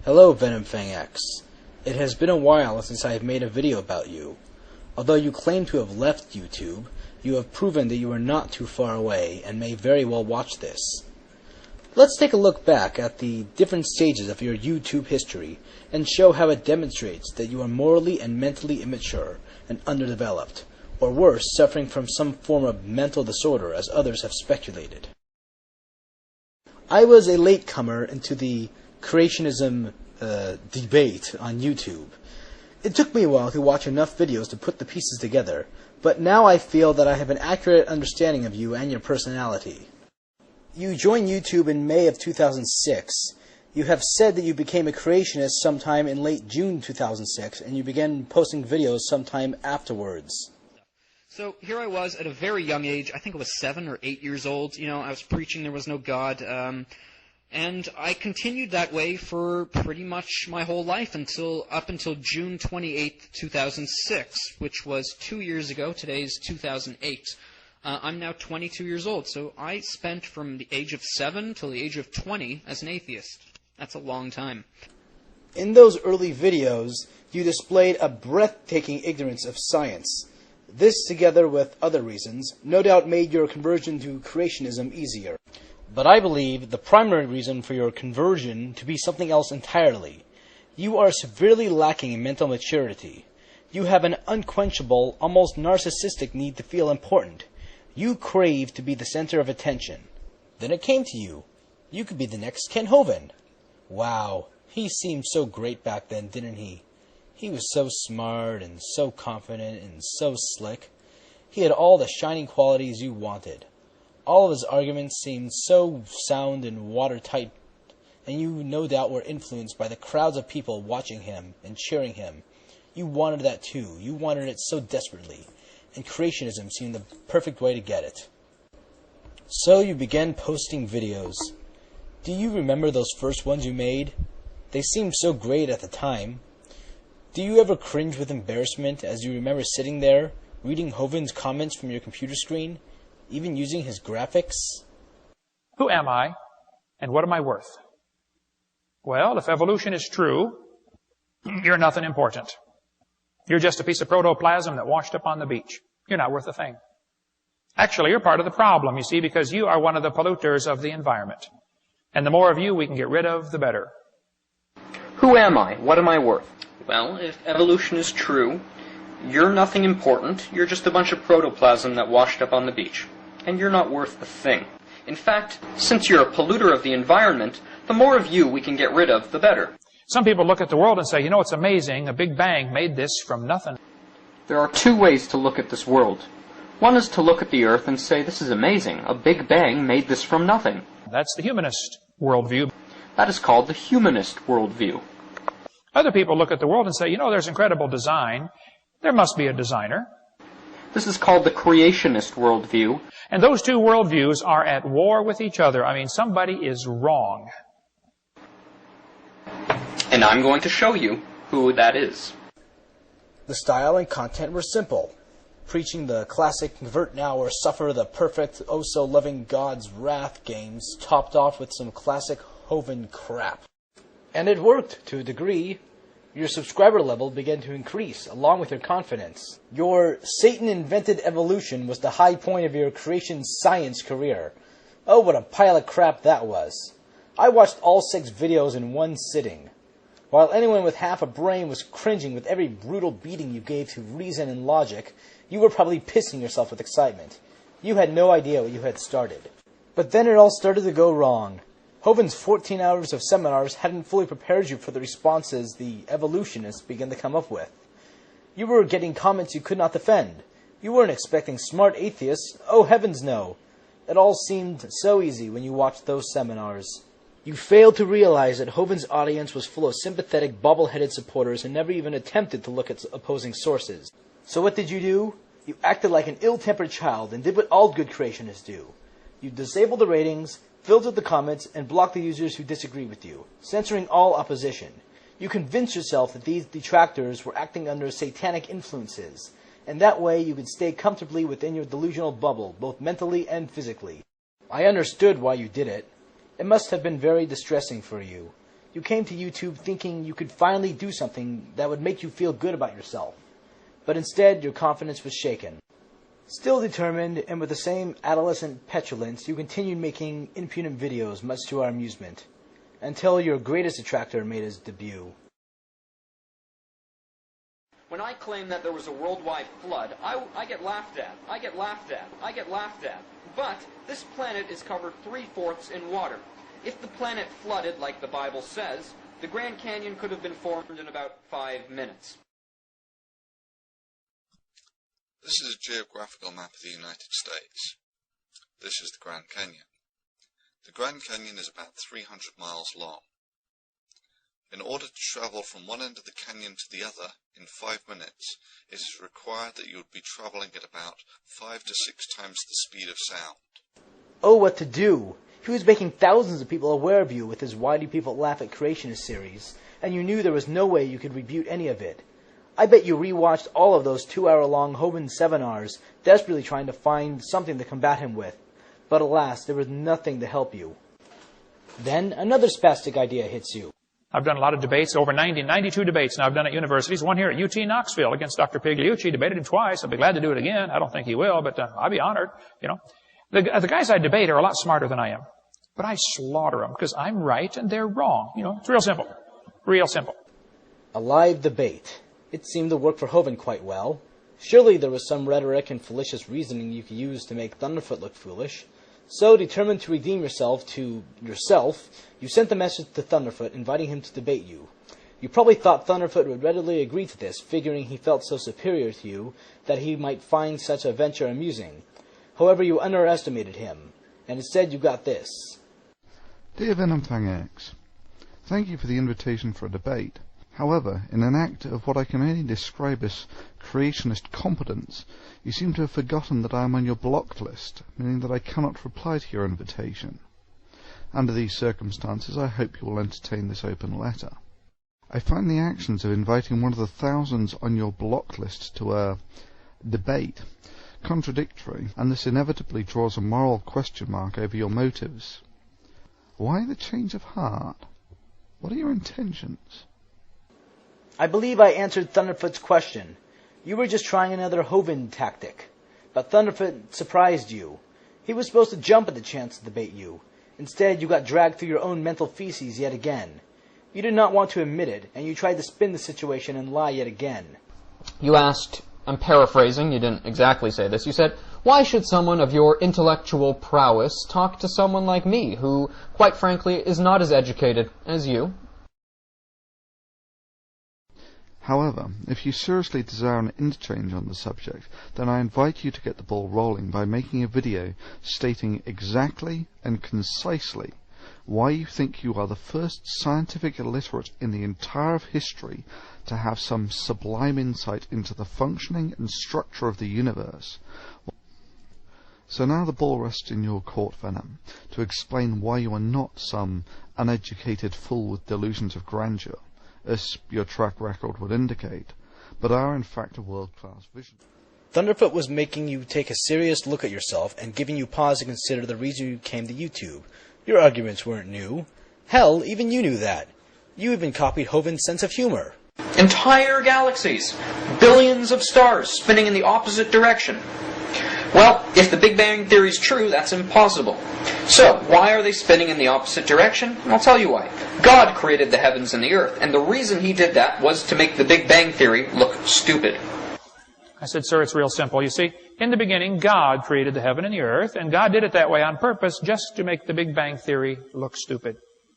Hello, VenomFangX. It has been a while since I have made a video about you. Although you claim to have left YouTube, you have proven that you are not too far away and may very well watch this. Let's take a look back at the different stages of your YouTube history and show how it demonstrates that you are morally and mentally immature and underdeveloped, or worse, suffering from some form of mental disorder as others have speculated. I was a latecomer into the creationism debate on YouTube. It took me a while to watch enough videos to put the pieces together, but now I feel that I have an accurate understanding of you and your personality. You joined YouTube in May of 2006. You have said that you became a creationist sometime in late June 2006, and you began posting videos sometime afterwards. So here I was at a very young age. I think I was 7 or 8 years old. I was preaching there was no God. And I continued that way for pretty much my whole life up until June 28th, 2006, which was 2 years ago. Today is 2008. I'm now 22 years old, so I spent from the age of 7 till the age of 20 as an atheist. That's a long time. In those early videos, you displayed a breathtaking ignorance of science. This, together with other reasons, no doubt made your conversion to creationism easier. But I believe the primary reason for your conversion to be something else entirely. You are severely lacking in mental maturity. You have an unquenchable, almost narcissistic need to feel important. You crave to be the center of attention. Then it came to you. You could be the next Ken Hovind. Wow, he seemed so great back then, didn't he? He was so smart and so confident and so slick. He had all the shining qualities you wanted. All of his arguments seemed so sound and watertight, and you no doubt were influenced by the crowds of people watching him and cheering him. You wanted that too. You wanted it so desperately, and creationism seemed the perfect way to get it. So you began posting videos. Do you remember those first ones you made? They seemed so great at the time. Do you ever cringe with embarrassment as you remember sitting there, reading Hovind's comments from your computer screen? Even using his graphics? Who am I, and what am I worth? Well, if evolution is true, you're nothing important. You're just a piece of protoplasm that washed up on the beach. You're not worth a thing. Actually, you're part of the problem, you see, because you are one of the polluters of the environment. And the more of you we can get rid of, the better. Who am I? What am I worth? Well, if evolution is true, you're nothing important. You're just a bunch of protoplasm that washed up on the beach. And you're not worth a thing. In fact, since you're a polluter of the environment, the more of you we can get rid of, the better. Some people look at the world and say, it's amazing, a Big Bang made this from nothing. There are two ways to look at this world. One is to look at the earth and say, this is amazing, a Big Bang made this from nothing. That's the humanist worldview. That is called the humanist worldview. Other people look at the world and say, there's incredible design. There must be a designer. This is called the creationist worldview. And those two worldviews are at war with each other. Somebody is wrong. And I'm going to show you who that is. The style and content were simple. Preaching the classic convert now or suffer the perfect, oh-so-loving God's wrath games, topped off with some classic Hovind crap. And it worked, to a degree. Your subscriber level began to increase, along with your confidence. Your Satan-invented evolution was the high point of your creation science career. Oh, what a pile of crap that was. I watched all 6 videos in one sitting. While anyone with half a brain was cringing with every brutal beating you gave to reason and logic, you were probably pissing yourself with excitement. You had no idea what you had started. But then it all started to go wrong. Hovind's 14 hours of seminars hadn't fully prepared you for the responses the evolutionists began to come up with. You were getting comments you could not defend. You weren't expecting smart atheists. Oh, heavens no. It all seemed so easy when you watched those seminars. You failed to realize that Hovind's audience was full of sympathetic, bobble-headed supporters and never even attempted to look at opposing sources. So what did you do? You acted like an ill-tempered child and did what all good creationists do. You disabled the ratings, filtered the comments, and blocked the users who disagree with you, censoring all opposition. You convinced yourself that these detractors were acting under satanic influences, and that way you could stay comfortably within your delusional bubble, both mentally and physically. I understood why you did it. It must have been very distressing for you. You came to YouTube thinking you could finally do something that would make you feel good about yourself. But instead, your confidence was shaken. Still determined, and with the same adolescent petulance, you continued making impudent videos, much to our amusement, until your greatest detractor made his debut. When I claim that there was a worldwide flood, I get laughed at. I get laughed at. I get laughed at. But this planet is covered 3/4 in water. If the planet flooded, like the Bible says, the Grand Canyon could have been formed in about 5 minutes. This is a geographical map of the United States. This is the Grand Canyon. The Grand Canyon is about 300 miles long. In order to travel from one end of the canyon to the other in 5 minutes, it is required that you would be traveling at about 5 to 6 times the speed of sound. Oh, what to do! He was making thousands of people aware of you with his Why Do People Laugh at Creationist series, and you knew there was no way you could refute any of it. I bet you rewatched all of those 2-hour-long Hovind seminars, desperately trying to find something to combat him with. But alas, there was nothing to help you. Then another spastic idea hits you. I've done a lot of debates, over 92 debates now I've done at universities. One here at UT Knoxville against Dr. Pigliucci. Debated him twice. I'll be glad to do it again. I don't think he will, but I'll be honored, you know. The guys I debate are a lot smarter than I am. But I slaughter them because I'm right and they're wrong. You know, it's real simple. Real simple. A live debate. It seemed to work for Hovind quite well. Surely there was some rhetoric and fallacious reasoning you could use to make Thunderfoot look foolish. So, determined to redeem yourself to yourself, you sent the message to Thunderfoot inviting him to debate you. You probably thought Thunderfoot would readily agree to this, figuring he felt so superior to you that he might find such a venture amusing. However, you underestimated him, and instead you got this. Dear VenomFangX, thank you for the invitation for a debate. However, in an act of what I can only describe as creationist competence, you seem to have forgotten that I am on your blocked list, meaning that I cannot reply to your invitation. Under these circumstances, I hope you will entertain this open letter. I find the actions of inviting one of the thousands on your blocked list to a debate contradictory, and this inevitably draws a moral question mark over your motives. Why the change of heart? What are your intentions? I believe I answered Thunderfoot's question. You were just trying another Hovind tactic. But Thunderfoot surprised you. He was supposed to jump at the chance to debate you. Instead, you got dragged through your own mental feces yet again. You did not want to admit it, and you tried to spin the situation and lie yet again. You asked, I'm paraphrasing, you didn't exactly say this, you said, why should someone of your intellectual prowess talk to someone like me, who, quite frankly, is not as educated as you? However, if you seriously desire an interchange on the subject, then I invite you to get the ball rolling by making a video stating exactly and concisely why you think you are the first scientific illiterate in the entire of history to have some sublime insight into the functioning and structure of the universe. So now the ball rests in your court, Venom, to explain why you are not some uneducated fool with delusions of grandeur, as your track record would indicate, but are in fact a world-class vision. Thunderfoot was making you take a serious look at yourself and giving you pause to consider the reason you came to YouTube. Your arguments weren't new. Hell, even you knew that. You even copied Hovind's sense of humor. Entire galaxies, billions of stars spinning in the opposite direction. Well, if the Big Bang Theory is true, that's impossible. So, why are they spinning in the opposite direction? I'll tell you why. God created the heavens and the earth, and the reason he did that was to make the Big Bang Theory look stupid. I said, sir, it's real simple. You see, in the beginning, God created the heaven and the earth, and God did it that way on purpose just to make the Big Bang Theory look stupid.